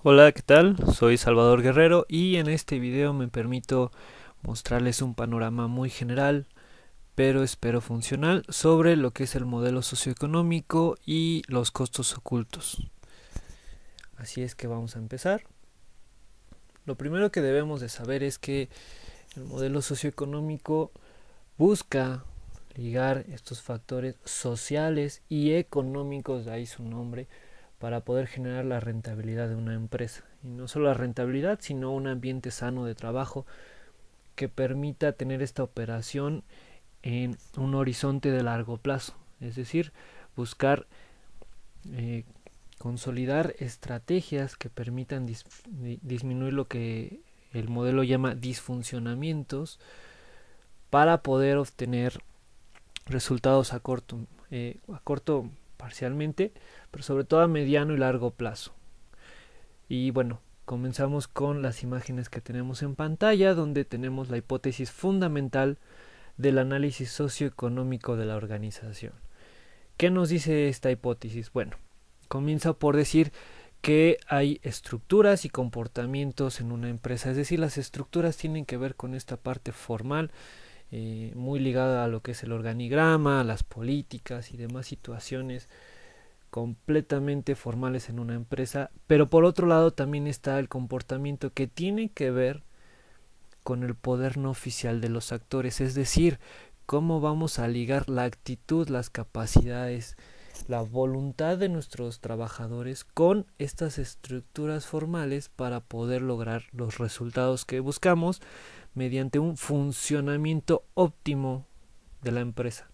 Hola, ¿qué tal? Soy Salvador Guerrero y en este video me permito mostrarles un panorama muy general, pero espero funcional, sobre lo que es el modelo socioeconómico y los costos ocultos. Así es que vamos a empezar. Lo primero que debemos de saber es que el modelo socioeconómico busca ligar estos factores sociales y económicos, de ahí su nombre, para poder generar la rentabilidad de una empresa. Y no solo la rentabilidad, sino un ambiente sano de trabajo que permita tener esta operación en un horizonte de largo plazo. Es decir, buscar eh, consolidar estrategias que permitan disminuir lo que el modelo llama disfuncionamientos para poder obtener resultados a corto parcialmente, pero sobre todo a mediano y largo plazo. Y bueno, comenzamos con las imágenes que tenemos en pantalla, donde tenemos la hipótesis fundamental del análisis socioeconómico de la organización. ¿Qué nos dice esta hipótesis? Bueno, comienza por decir que hay estructuras y comportamientos en una empresa, es decir, las estructuras tienen que ver con esta parte formal, muy ligada a lo que es el organigrama, las políticas y demás situaciones completamente formales en una empresa, pero por otro lado también está el comportamiento que tiene que ver con el poder no oficial de los actores, es decir, cómo vamos a ligar la actitud, las capacidades, la voluntad de nuestros trabajadores con estas estructuras formales para poder lograr los resultados que buscamos mediante un funcionamiento óptimo de la empresa.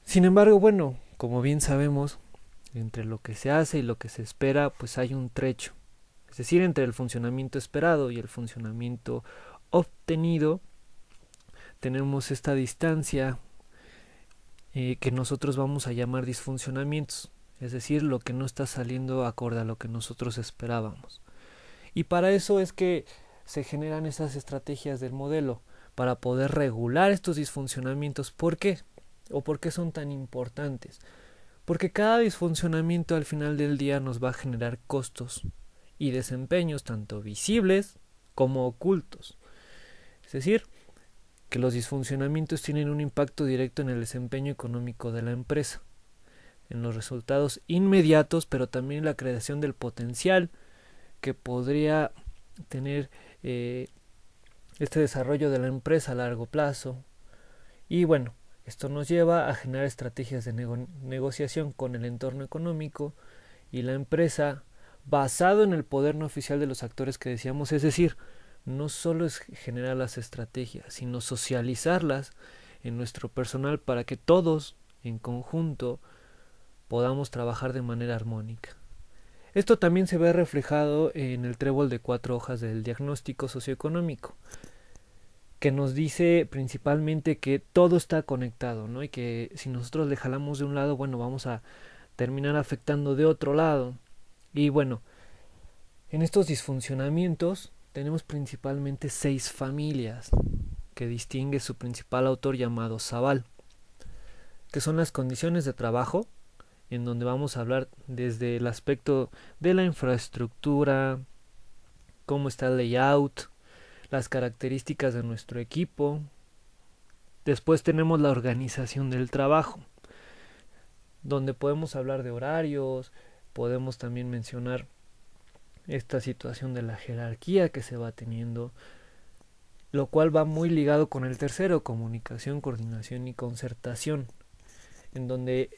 Sin embargo, bueno, como bien sabemos, entre lo que se hace y lo que se espera, pues hay un trecho. Es decir, entre el funcionamiento esperado y el funcionamiento obtenido, tenemos esta distancia que nosotros vamos a llamar disfuncionamientos. Es decir, lo que no está saliendo acorde a lo que nosotros esperábamos. Y para eso es que se generan esas estrategias del modelo, para poder regular estos disfuncionamientos. ¿Por qué? ¿O por qué son tan importantes? Porque cada disfuncionamiento al final del día nos va a generar costos y desempeños tanto visibles como ocultos. Es decir, que los disfuncionamientos tienen un impacto directo en el desempeño económico de la empresa, en los resultados inmediatos, pero también en la creación del potencial que podría tener este desarrollo de la empresa a largo plazo. Y bueno, esto nos lleva a generar estrategias de negociación con el entorno económico y la empresa, basado en el poder no oficial de los actores que decíamos. Es decir, no solo es generar las estrategias, sino socializarlas en nuestro personal para que todos en conjunto podamos trabajar de manera armónica. Esto también se ve reflejado en el trébol de 4 hojas del diagnóstico socioeconómico, que nos dice principalmente que todo está conectado, ¿no? Y que si nosotros le jalamos de un lado, bueno, vamos a terminar afectando de otro lado. Y bueno, en estos disfuncionamientos tenemos principalmente 6 familias que distingue su principal autor llamado Zabal, que son las condiciones de trabajo, en donde vamos a hablar desde el aspecto de la infraestructura, cómo está el layout, las características de nuestro equipo. Después tenemos la organización del trabajo, donde podemos hablar de horarios, podemos también mencionar esta situación de la jerarquía que se va teniendo, lo cual va muy ligado con el tercero, comunicación, coordinación y concertación, en donde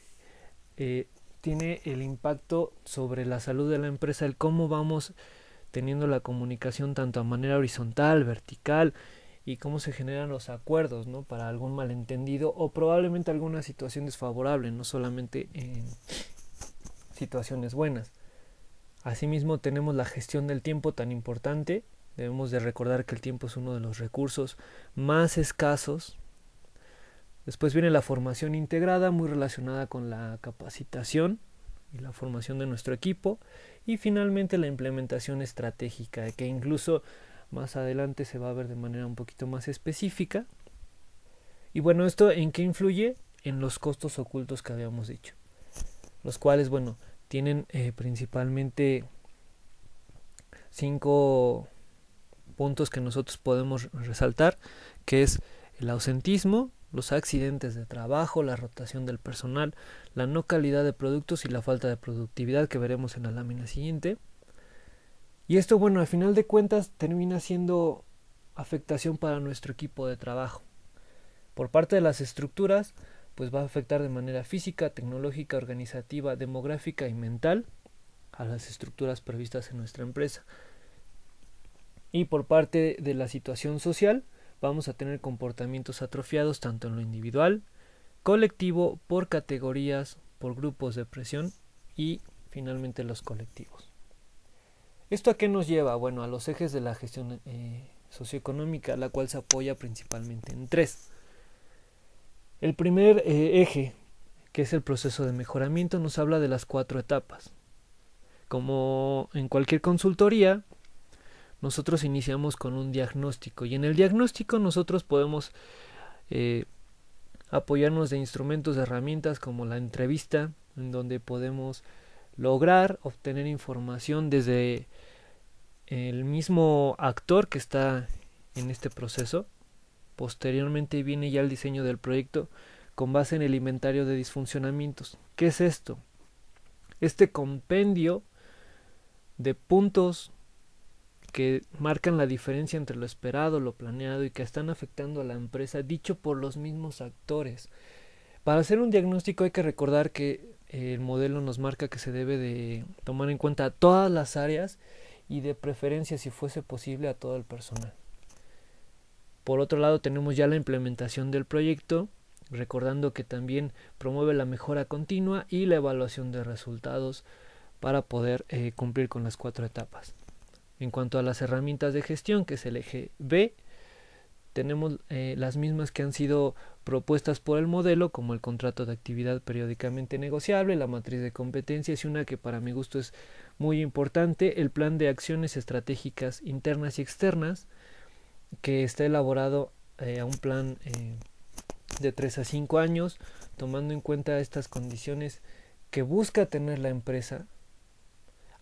tiene el impacto sobre la salud de la empresa, el cómo vamos teniendo la comunicación tanto a manera horizontal, vertical, y cómo se generan los acuerdos, ¿no? Para algún malentendido o probablemente alguna situación desfavorable, no solamente en situaciones buenas. Asimismo tenemos la gestión del tiempo tan importante. Debemos de recordar que el tiempo es uno de los recursos más escasos. Después viene la formación integrada, muy relacionada con la capacitación y la formación de nuestro equipo. Y finalmente la implementación estratégica, que incluso más adelante se va a ver de manera un poquito más específica. Y bueno, ¿esto en qué influye? En los costos ocultos que habíamos dicho, los cuales, bueno, tienen principalmente 5 puntos que nosotros podemos resaltar, que es el ausentismo, los accidentes de trabajo, la rotación del personal, la no calidad de productos y la falta de productividad, que veremos en la lámina siguiente. Y esto, bueno, al final de cuentas termina siendo afectación para nuestro equipo de trabajo. Por parte de las estructuras, pues va a afectar de manera física, tecnológica, organizativa, demográfica y mental a las estructuras previstas en nuestra empresa. Y por parte de la situación social, vamos a tener comportamientos atrofiados tanto en lo individual, colectivo, por categorías, por grupos de presión y finalmente los colectivos. ¿Esto a qué nos lleva? Bueno, a los ejes de la gestión socioeconómica, la cual se apoya principalmente en 3. El primer eje, que es el proceso de mejoramiento, nos habla de las 4 etapas. Como en cualquier consultoría, nosotros iniciamos con un diagnóstico y en el diagnóstico nosotros podemos apoyarnos de instrumentos, de herramientas como la entrevista, en donde podemos lograr obtener información desde el mismo actor que está en este proceso. Posteriormente viene ya el diseño del proyecto con base en el inventario de disfuncionamientos. ¿Qué es esto? Este compendio de puntos que marcan la diferencia entre lo esperado, lo planeado y que están afectando a la empresa, dicho por los mismos actores. Para hacer un diagnóstico hay que recordar que el modelo nos marca que se debe de tomar en cuenta todas las áreas y de preferencia, si fuese posible, a todo el personal. Por otro lado, tenemos ya la implementación del proyecto, recordando que también promueve la mejora continua y la evaluación de resultados para poder cumplir con las 4 etapas. En cuanto a las herramientas de gestión, que es el eje B, tenemos las mismas que han sido propuestas por el modelo, como el contrato de actividad periódicamente negociable, la matriz de competencias y una que para mi gusto es muy importante, el plan de acciones estratégicas internas y externas, que está elaborado a un plan de 3 a 5 años, tomando en cuenta estas condiciones que busca tener la empresa,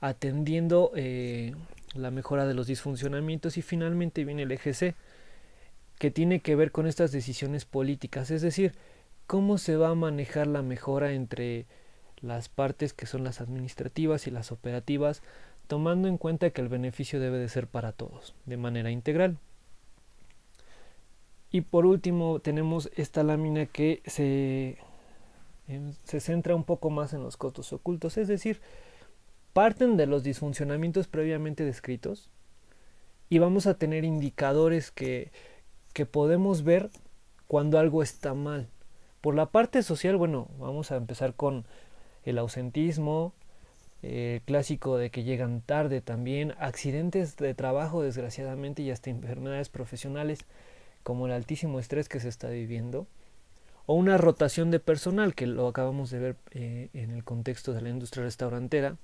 atendiendo la mejora de los disfuncionamientos. Y finalmente viene el eje C, que tiene que ver con estas decisiones políticas, es decir, cómo se va a manejar la mejora entre las partes que son las administrativas y las operativas, tomando en cuenta que el beneficio debe de ser para todos, de manera integral. Y por último tenemos esta lámina que se centra un poco más en los costos ocultos, es decir, parten de los disfuncionamientos previamente descritos y vamos a tener indicadores que podemos ver cuando algo está mal. Por la parte social, bueno, vamos a empezar con el ausentismo, clásico de que llegan tarde también, accidentes de trabajo desgraciadamente y hasta enfermedades profesionales como el altísimo estrés que se está viviendo, o una rotación de personal, que lo acabamos de ver en el contexto de la industria restaurantera.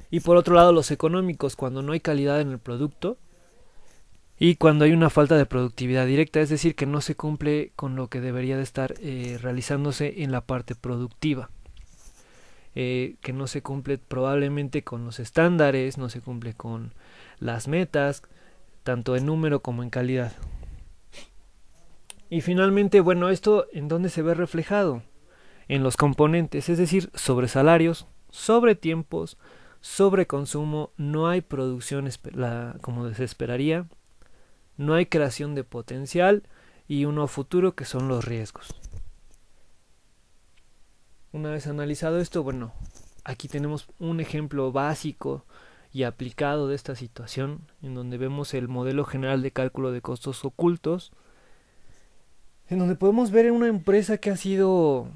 Y por otro lado, los económicos, cuando no hay calidad en el producto y cuando hay una falta de productividad directa, es decir, que no se cumple con lo que debería de estar realizándose en la parte productiva, que no se cumple probablemente con los estándares, no se cumple con las metas, tanto en número como en calidad. Y finalmente, bueno, ¿esto en dónde se ve reflejado? En los componentes, es decir, sobre salarios, sobre tiempos, sobre consumo, no hay producción como se esperaría, no hay creación de potencial y uno a futuro, que son los riesgos. Una vez analizado esto, bueno, aquí tenemos un ejemplo básico y aplicado de esta situación, en donde vemos el modelo general de cálculo de costos ocultos, en donde podemos ver una empresa que ha sido,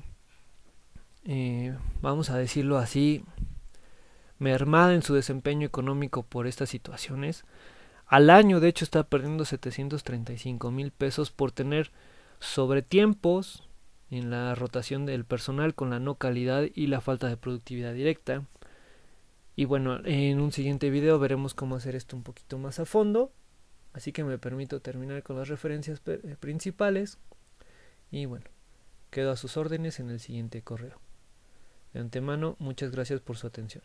vamos a decirlo así, mermada en su desempeño económico por estas situaciones. Al año, de hecho, está perdiendo 735,000 pesos por tener sobretiempos en la rotación del personal con la no calidad y la falta de productividad directa. Y bueno, en un siguiente video veremos cómo hacer esto un poquito más a fondo. Así que me permito terminar con las referencias principales. Y bueno, quedo a sus órdenes en el siguiente correo. De antemano, muchas gracias por su atención.